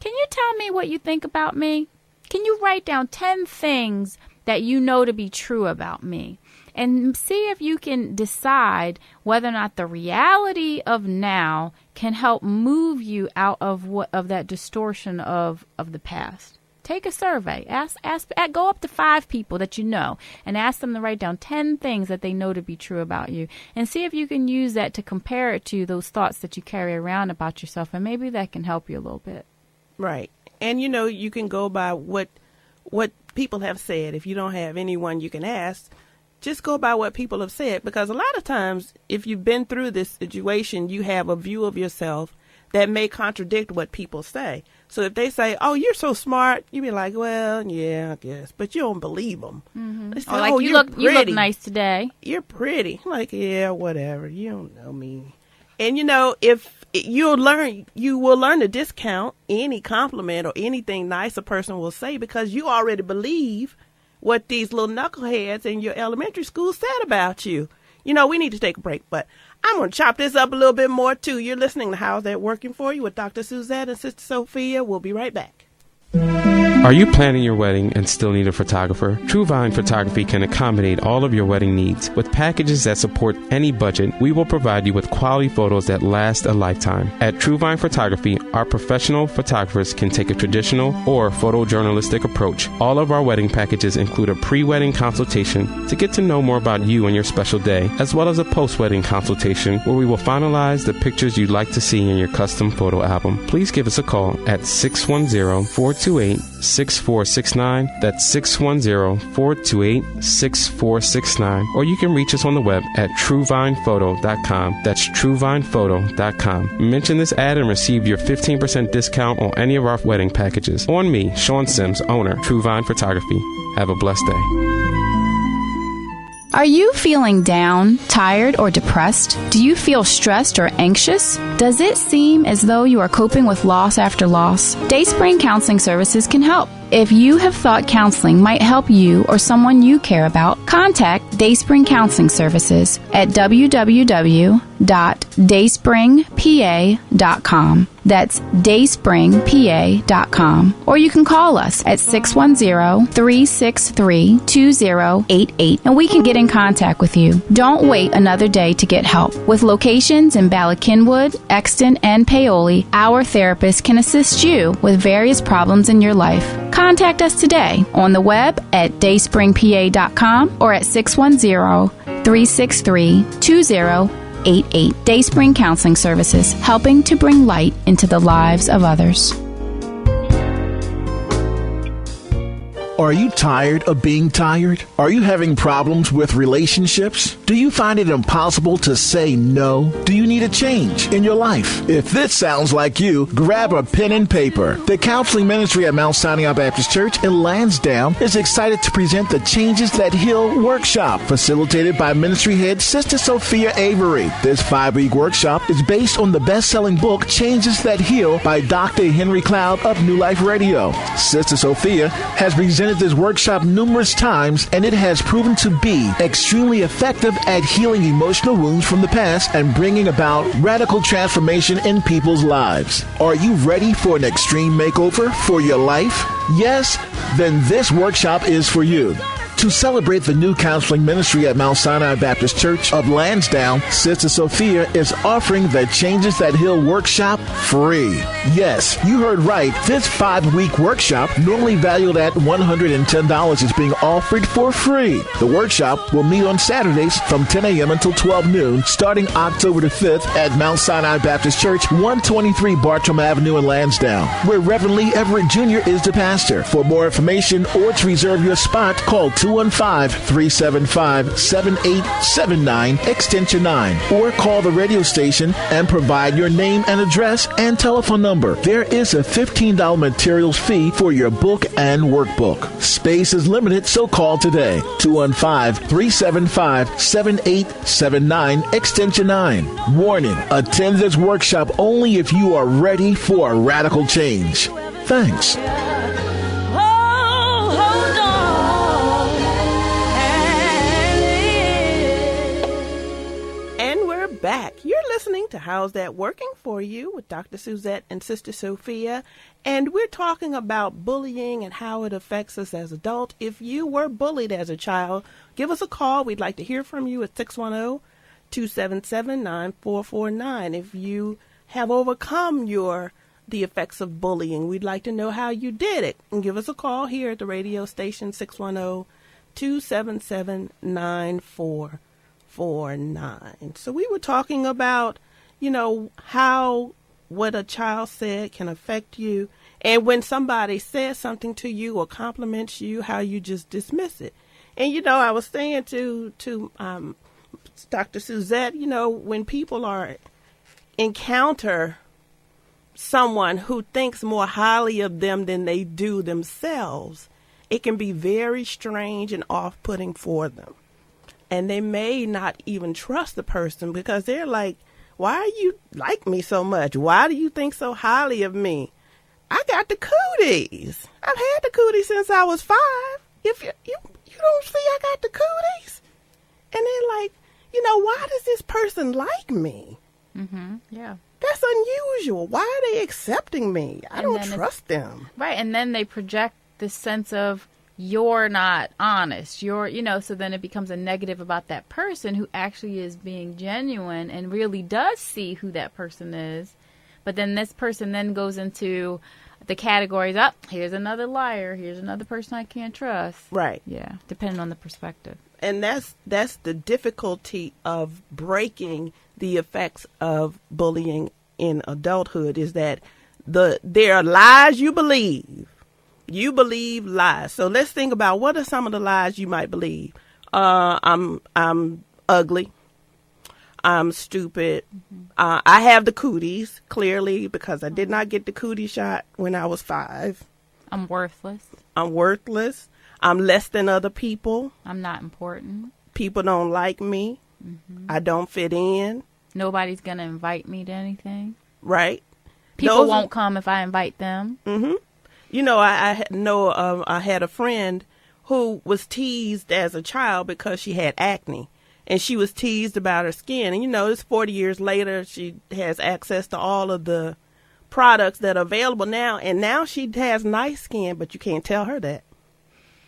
can you tell me what you think about me? Can you write down 10 things that you know to be true about me? And see if you can decide whether or not the reality of now can help move you out of that distortion of the past. Take a survey. Go up to 5 people that you know and ask them to write down 10 things that they know to be true about you, and see if you can use that to compare it to those thoughts that you carry around about yourself, and maybe that can help you a little bit. Right. And you can go by what people have said. If you don't have anyone you can ask, just go by what people have said, because a lot of times if you've been through this situation, you have a view of yourself that may contradict what people say. So if they say, oh, you're so smart, you be like, well, yeah, I guess. But you don't believe them. Mm-hmm. They say, like, you look nice today. You're pretty. I'm like, yeah, whatever. You don't know me. And, if you will learn to discount any compliment or anything nice a person will say, because you already believe what these little knuckleheads in your elementary school said about you. We need to take a break, but I'm going to chop this up a little bit more, too. You're listening to How's That Working For You with Dr. Suzette and Sister Sophia. We'll be right back. Are you planning your wedding and still need a photographer? TrueVine Photography can accommodate all of your wedding needs. With packages that support any budget, we will provide you with quality photos that last a lifetime. At TrueVine Photography, our professional photographers can take a traditional or photojournalistic approach. All of our wedding packages include a pre-wedding consultation to get to know more about you and your special day, as well as a post-wedding consultation where we will finalize the pictures you'd like to see in your custom photo album. Please give us a call at 610-428-6469. That's 610-428-6469. Or you can reach us on the web at truevinephoto.com. That's truevinephoto.com. Mention this ad and receive your 15% discount on any of our wedding packages. On me, Sean Sims, owner, TrueVine Photography. Have a blessed day. Are you feeling down, tired, or depressed? Do you feel stressed or anxious? Does it seem as though you are coping with loss after loss? Dayspring Counseling Services can help. If you have thought counseling might help you or someone you care about, contact Dayspring Counseling Services at www.dayspringpa.com. That's dayspringpa.com. Or you can call us at 610-363-2088 and we can get in contact with you. Don't wait another day to get help. With locations in Bala Cynwyd, Exton, and Paoli, our therapists can assist you with various problems in your life. Contact us today on the web at dayspringpa.com or at 610-363-2088. Dayspring Counseling Services, helping to bring light into the lives of others. Are you tired of being tired? Are you having problems with relationships? Do you find it impossible to say no? Do you need a change in your life? If this sounds like you, grab a pen and paper. The counseling ministry at Mount Sinai Baptist Church in Lansdowne is excited to present the Changes That Heal workshop, facilitated by ministry head Sister Sophia Avery. This 5-week workshop is based on the best-selling book Changes That Heal by Dr. Henry Cloud of New Life Radio. Sister Sophia has presented this workshop numerous times, and it has proven to be extremely effective at healing emotional wounds from the past and bringing about radical transformation in people's lives. Are you ready for an extreme makeover for your life? Yes? Then this workshop is for you. To celebrate the new counseling ministry at Mount Sinai Baptist Church of Lansdowne, Sister Sophia is offering the Changes That Heal workshop free. Yes, you heard right. This 5-week workshop, normally valued at $110, is being offered for free. The workshop will meet on Saturdays from 10 a.m. until 12 noon, starting October the 5th at Mount Sinai Baptist Church, 123 Bartram Avenue in Lansdowne, where Reverend Lee Everett Jr. is the pastor. For more information or to reserve your spot, call 210-585-1010. 215-375-7879, extension 9, or call the radio station and provide your name and address and telephone number. There is a $15 materials fee for your book and workbook. Space is limited, so call today. 215-375-7879, extension 9. Warning, attend this workshop only if you are ready for a radical change. Thanks. And we're back. You're listening to How's That Working for You with Dr. Suzette and Sister Sophia. And we're talking about bullying and how it affects us as adults. If you were bullied as a child, give us a call. We'd like to hear from you at 610-277-9449. If you have overcome the effects of bullying, we'd like to know how you did it. And give us a call here at the radio station, 610-277-9449. So we were talking about, how what a child said can affect you. And when somebody says something to you or compliments you, how you just dismiss it. And, I was saying to Dr. Suzette, when people encounter someone who thinks more highly of them than they do themselves, it can be very strange and off-putting for them. And they may not even trust the person because they're like, why do you like me so much? Why do you think so highly of me? I got the cooties. I've had the cooties since I was 5. If you don't see I got the cooties. And they're like, why does this person like me? Mm-hmm. Yeah. That's unusual. Why are they accepting me? I don't trust them. Right. And then they project this sense of you're not honest. So then it becomes a negative about that person who actually is being genuine and really does see who that person is. But then this person then goes into the categories here's another liar. Here's another person I can't trust. Right. Yeah. Depending on the perspective. And that's the difficulty of breaking the effects of bullying in adulthood is that there are lies you believe. You believe lies. So let's think about what are some of the lies you might believe. I'm ugly. I'm stupid. Mm-hmm. I have the cooties, clearly, because I did not get the cootie shot when I was 5. I'm worthless. I'm worthless. I'm less than other people. I'm not important. People don't like me. Mm-hmm. I don't fit in. Nobody's going to invite me to anything. Right. People won't come if I invite them. Mm-hmm. I had a friend who was teased as a child because she had acne. And she was teased about her skin. And, it's 40 years later, she has access to all of the products that are available now. And now she has nice skin, but you can't tell her that.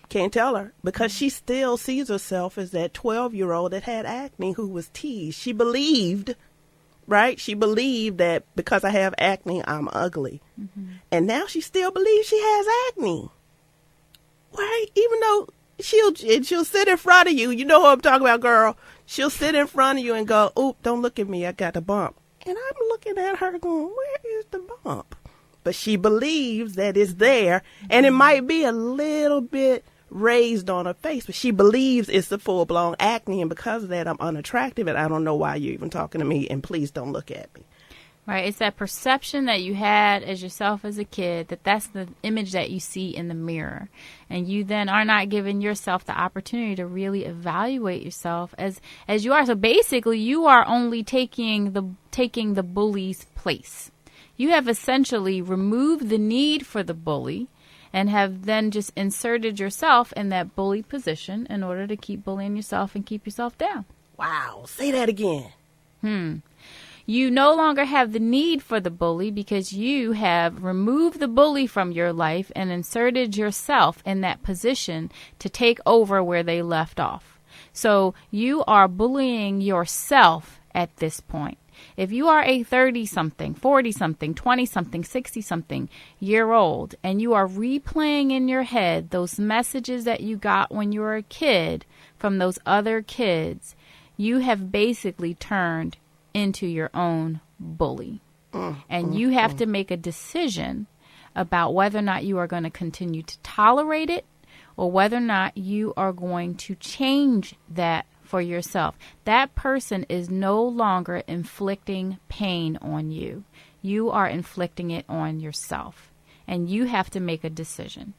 Can't tell her because she still sees herself as that 12-year-old that had acne who was teased. She believed, right? She believed that because I have acne, I'm ugly. Mm-hmm. And now she still believes she has acne. Right? Even though she'll sit in front of you. You know what I'm talking about, girl. She'll sit in front of you and go, "Oop, don't look at me. I got a bump." And I'm looking at her going, "Where is the bump?" But she believes that it's there. And it might be a little bit raised on her face, but she believes it's the full-blown acne, and because of that, I'm unattractive, and I don't know why you're even talking to me, and please don't look at me. Right. It's that perception that you had as yourself as a kid, that's the image that you see in the mirror. And you then are not giving yourself the opportunity to really evaluate yourself as you are. So basically, you are only taking the bully's place. You have essentially removed the need for the bully and have then just inserted yourself in that bully position in order to keep bullying yourself and keep yourself down. Wow. Say that again. You no longer have the need for the bully because you have removed the bully from your life and inserted yourself in that position to take over where they left off. So you are bullying yourself at this point. If you are a 30-something, 40-something, 20-something, 60-something year old, and you are replaying in your head those messages that you got when you were a kid from those other kids, you have basically turned into your own bully. And you have to make a decision about whether or not you are going to continue to tolerate it or whether or not you are going to change that for yourself. That person is no longer inflicting pain on you. You are inflicting it on yourself, and you have to make a decision.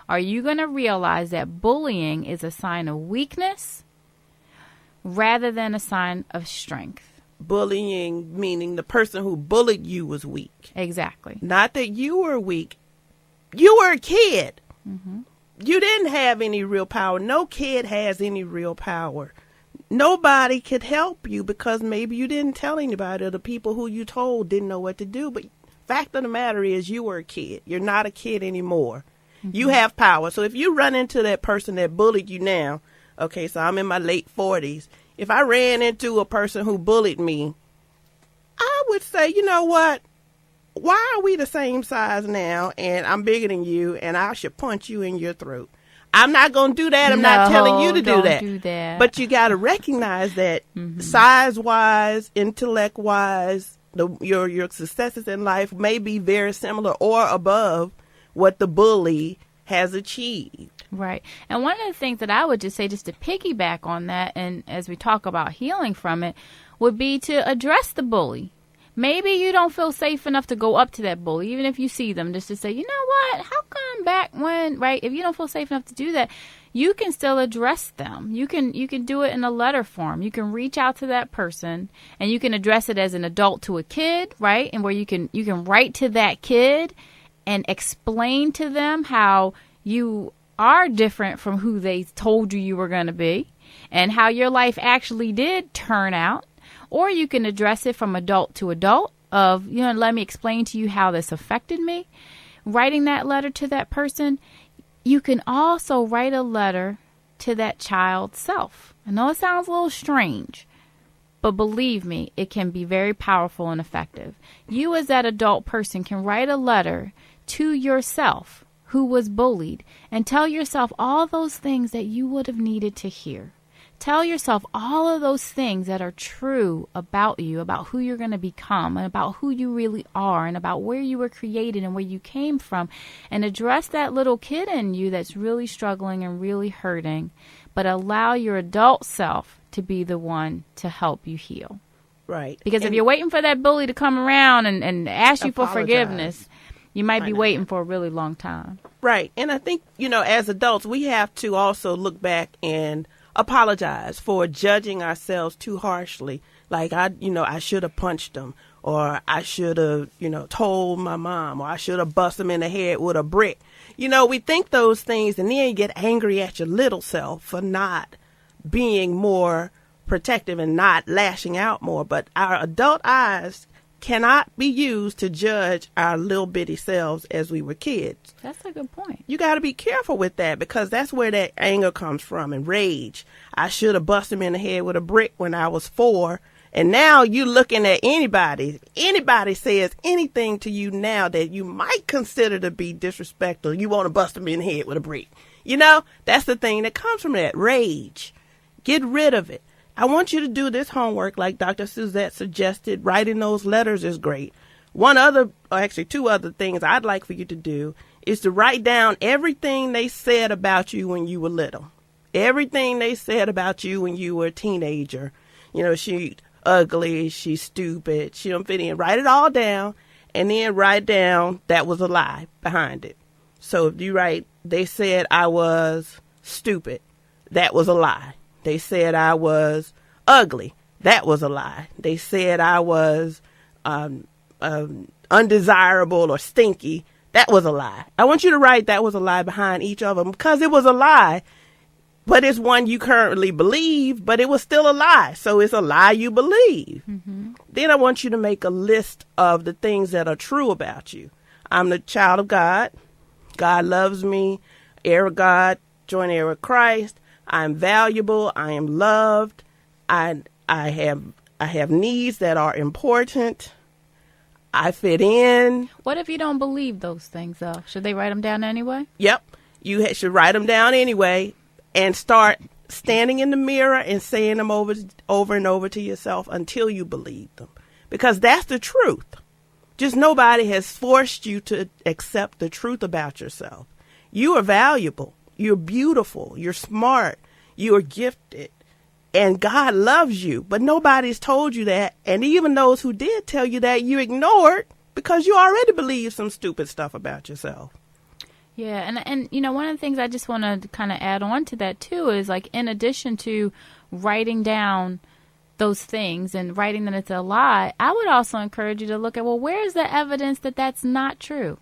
Are you going to realize that bullying is a sign of weakness rather than a sign of strength? Bullying meaning the person who bullied you was weak. Exactly. Not that you were weak. You were a kid. Mm-hmm. You didn't have any real power. No kid has any real power. Nobody could help you because maybe you didn't tell anybody, or the people who you told didn't know what to do. But fact of the matter is, you were a kid. You're not a kid anymore. Mm-hmm. You have power. So if you run into that person that bullied you now, okay, so I'm in my late 40s. If I ran into a person who bullied me, I would say, you know what? Why are we the same size now, and I'm bigger than you, and I should punch you in your throat? I'm not going to do that. I'm not telling you to do that. But you got to recognize that size-wise, intellect-wise, your successes in life may be very similar or above what the bully has achieved. Right. And one of the things that I would just say, just to piggyback on that, and as we talk about healing from it, would be to address the bully. Maybe you don't feel safe enough to go up to that bully, even if you see them, just to say, you know what, how come back when, right? If you don't feel safe enough to do that, you can still address them. You can do it in a letter form. You can reach out to that person, and you can address it as an adult to a kid, right? And where you can write to that kid and explain to them how you are different from who they told you were going to be, and how your life actually did turn out. Or you can address it from adult to adult of, let me explain to you how this affected me. Writing that letter to that person. You can also write a letter to that child's self. I know it sounds a little strange, but believe me, it can be very powerful and effective. You as that adult person can write a letter to yourself who was bullied and tell yourself all those things that you would have needed to hear. Tell yourself all of those things that are true about you, about who you're going to become, and about who you really are, and about where you were created and where you came from, and address that little kid in you that's really struggling and really hurting, but allow your adult self to be the one to help you heal. Right. Because if you're waiting for that bully to come around and ask you for forgiveness, you might be waiting for a really long time. Right. And I think, as adults, we have to also look back and apologize for judging ourselves too harshly. Like, I should have punched him, or I should have, told my mom, or I should have busted him in the head with a brick. We think those things, and then you get angry at your little self for not being more protective and not lashing out more. But our adult eyes cannot be used to judge our little bitty selves as we were kids. That's a good point. You got to be careful with that, because that's where that anger comes from, and rage. I should have busted him in the head with a brick when I was 4. And now you looking at anybody says anything to you now that you might consider to be disrespectful. You want to bust him in the head with a brick. That's the thing that comes from that rage. Get rid of it. I want you to do this homework like Dr. Suzette suggested. Writing those letters is great. Two other things I'd like for you to do is to write down everything they said about you when you were little. Everything they said about you when you were a teenager. She ugly, she's stupid, she don't fit in. Write it all down, and then write down that was a lie behind it. So if you write, they said I was stupid, that was a lie. They said I was ugly. That was a lie. They said I was undesirable or stinky. That was a lie. I want you to write that was a lie behind each of them, because it was a lie, but it's one you currently believe, but it was still a lie. So it's a lie you believe. Mm-hmm. Then I want you to make a list of the things that are true about you. I'm the child of God. God loves me. Heir of God, joint heir of Christ. I'm valuable. I am loved. I have needs that are important. I fit in. What if you don't believe those things, though? Should they write them down anyway? Yep. You should write them down anyway, and start standing in the mirror and saying them over and over to yourself until you believe them. Because that's the truth. Just nobody has forced you to accept the truth about yourself. You are valuable. You're beautiful. You're smart. You're gifted. And God loves you. But nobody's told you that. And even those who did tell you that, you ignored because you already believe some stupid stuff about yourself. Yeah, and you know, one of the things I just want to kind of add on to that, too, is like in addition to writing down those things and writing that it's a lie, I would also encourage you to look at, well, where is the evidence that that's not true?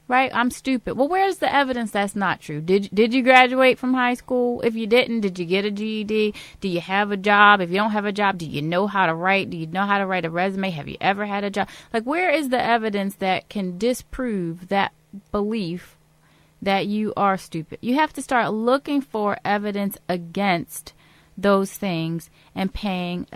Right? I'm stupid. Well, where's the evidence that's not true? Did you graduate from high school? If you didn't, did you get a GED? Do you have a job? If you don't have a job, do you know how to write? Do you know how to write a resume? Have you ever had a job? Like, where is the evidence that can disprove that belief that you are stupid? You have to start looking for evidence against those things and paying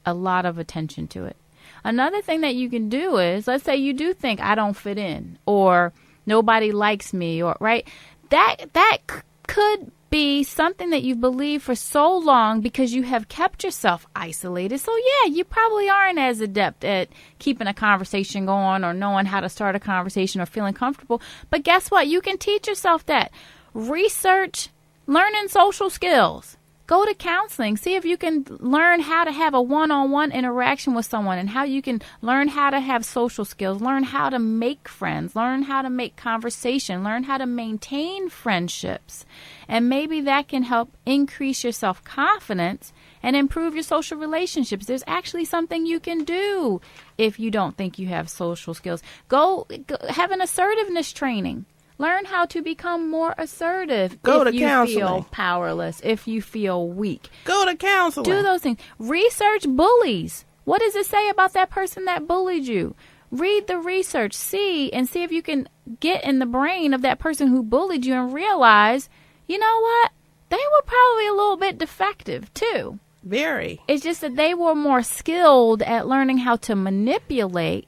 a lot of attention to it. Another thing that you can do is, let's say you do think I don't fit in, or nobody likes me, or right, that could be something that you've believed for so long because you have kept yourself isolated. So yeah, you probably aren't as adept at keeping a conversation going or knowing how to start a conversation or feeling comfortable. But guess what? You can teach yourself that. Research learning social skills. Go to counseling. See if you can learn how to have a one-on-one interaction with someone and how you can learn how to have social skills, learn how to make friends, learn how to make conversation, learn how to maintain friendships. And maybe that can help increase your self-confidence and improve your social relationships. There's actually something you can do if you don't think you have social skills. Go have an assertiveness training. Learn how to become more assertive. Go to if you counseling. feel powerless, if you feel weak. Go to counseling. Do those things. Research bullies. What does it say about that person that bullied you? Read the research. See if you can get in the brain of that person who bullied you and realize, you know what? They were probably a little bit defective too. Very. It's just that they were more skilled at learning how to manipulate,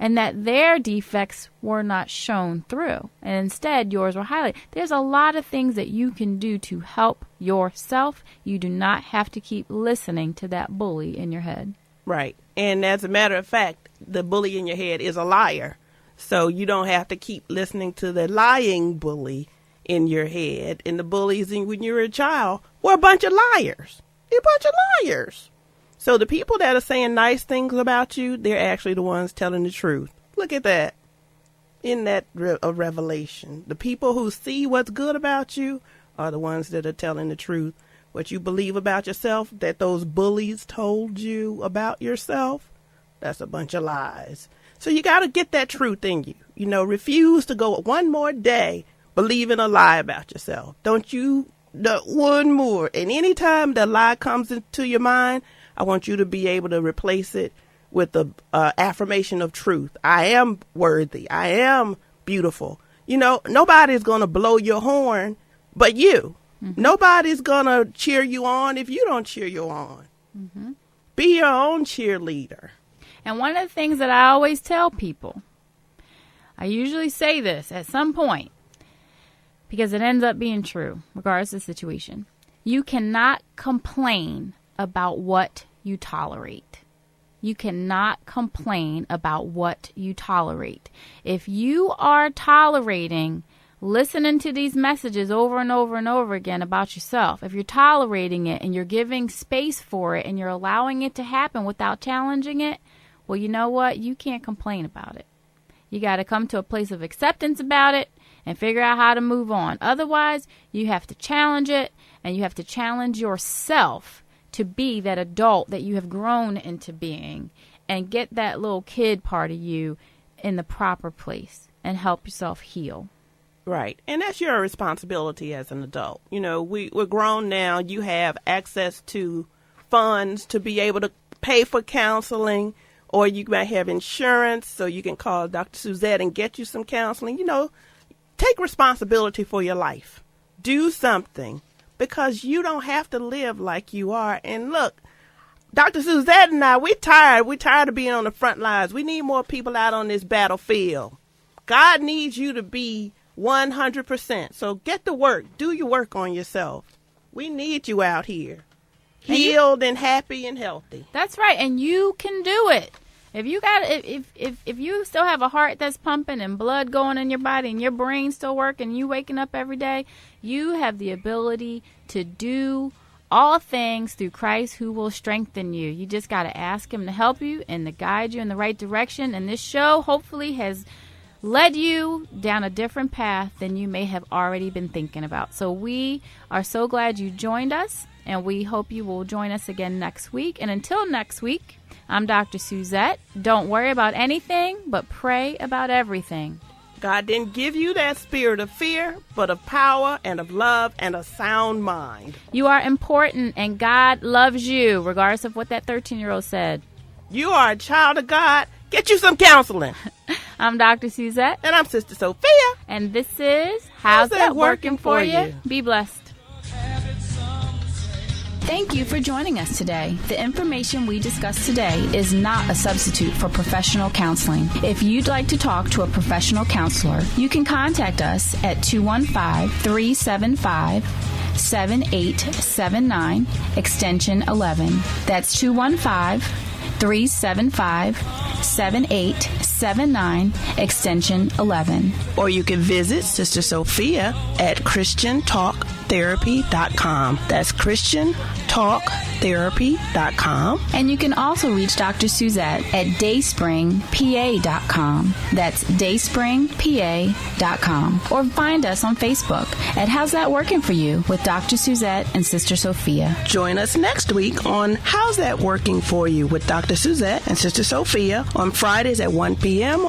and that their defects were not shown through, and instead yours were highlighted. There's a lot of things that you can do to help yourself. You do not have to keep listening to that bully in your head. Right. And as a matter of fact, the bully in your head is a liar. So you don't have to keep listening to the lying bully in your head. And the bullies when you were a child were a bunch of liars. They're a bunch of liars. So the people that are saying nice things about you, they're actually the ones telling the truth. Look at that. Isn't that a revelation? The people who see what's good about you are the ones that are telling the truth. What you believe about yourself, that those bullies told you about yourself, that's a bunch of lies. So you got to get that truth in you. You know, refuse to go one more day believing a lie about yourself. Don't you, one more. And anytime the lie comes into your mind, I want you to be able to replace it with the affirmation of truth. I am worthy. I am beautiful. You know, nobody's going to blow your horn but you. Mm-hmm. Nobody's going to cheer you on if you don't cheer you on. Mm-hmm. Be your own cheerleader. And one of the things that I always tell people, I usually say this at some point, because it ends up being true, regardless of the situation. You cannot complain about what you tolerate. You cannot complain about what you tolerate. If you are tolerating listening to these messages over and over and over again about yourself, if you're tolerating it and you're giving space for it and you're allowing it to happen without challenging it, well, you know what? You can't complain about it. You got to come to a place of acceptance about it and figure out how to move on. Otherwise, you have to challenge it, and you have to challenge yourself to be that adult that you have grown into being, and get that little kid part of you in the proper place and help yourself heal. Right. And that's your responsibility as an adult. You know, we're grown now. You have access to funds to be able to pay for counseling, or you might have insurance so you can call Dr. Suzette and get you some counseling. You know, take responsibility for your life. Do something. Because you don't have to live like you are. And look, Dr. Suzette and I, we're tired. We're tired of being on the front lines. We need more people out on this battlefield. God needs you to be 100%. So get to work. Do your work on yourself. We need you out here. Healed and happy and healthy. That's right. And you can do it. If you still have a heart that's pumping and blood going in your body and your brain still working, you waking up every day, you have the ability to do all things through Christ who will strengthen you. You just got to ask him to help you and to guide you in the right direction. And this show hopefully has led you down a different path than you may have already been thinking about. So we are so glad you joined us, and we hope you will join us again next week. And until next week, I'm Dr. Suzette. Don't worry about anything, but pray about everything. God didn't give you that spirit of fear, but of power and of love and a sound mind. You are important, and God loves you, regardless of what that 13-year-old said. You are a child of God. Get you some counseling. I'm Dr. Suzette. And I'm Sister Sophia. And this is How's That Working For You? Be blessed. Thank you for joining us today. The information we discussed today is not a substitute for professional counseling. If you'd like to talk to a professional counselor, you can contact us at 215-375-7879, extension 11. That's 215-375-7879, extension 11. Or you can visit Sister Sophia at ChristianTalkTherapy.com. That's ChristianTalkTherapy.com. And you can also reach Dr. Suzette at DayspringPA.com. That's DayspringPA.com. Or find us on Facebook at How's That Working For You with Dr. Suzette and Sister Sophia. Join us next week on How's That Working For You with Dr. Suzette and Sister Sophia on Fridays at 1 p.m.